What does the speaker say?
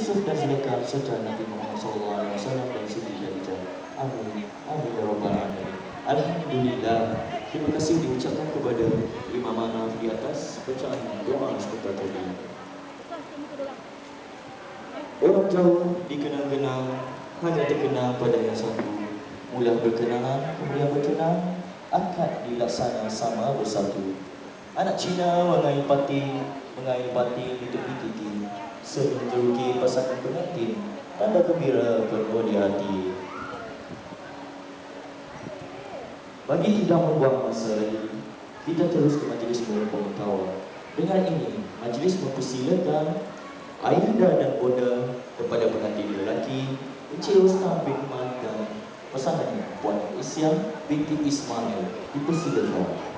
Yusuf dan Zulaikha serta Nabi Muhammad SAW dan Siti Khadijah. Amin. Amin ya rabbal alamin. Alhamdulillah. Terima kasih diucapkan kepada Imam Manaf di atas bacaan doa sebentar tadi. Orang jauh dikenang-kenang, hanya terkenang pada yang satu. Mula berkenangan, kemudian berkenang, akad dilaksana sama bersatu. Anak Cina mengail pati di tepi titi, semenjeruki pasangan pengantin, tanda gembira penuh di hati. Bagi tidak membuang masa lagi, kita terus ke majlis pemutawa. Dengan ini, majlis mempersilakan ayahanda dan bonda kepada pengantin lelaki Encik Rostam bin Man dan pasangannya Puan Isyam binti Ismail dipersilakan.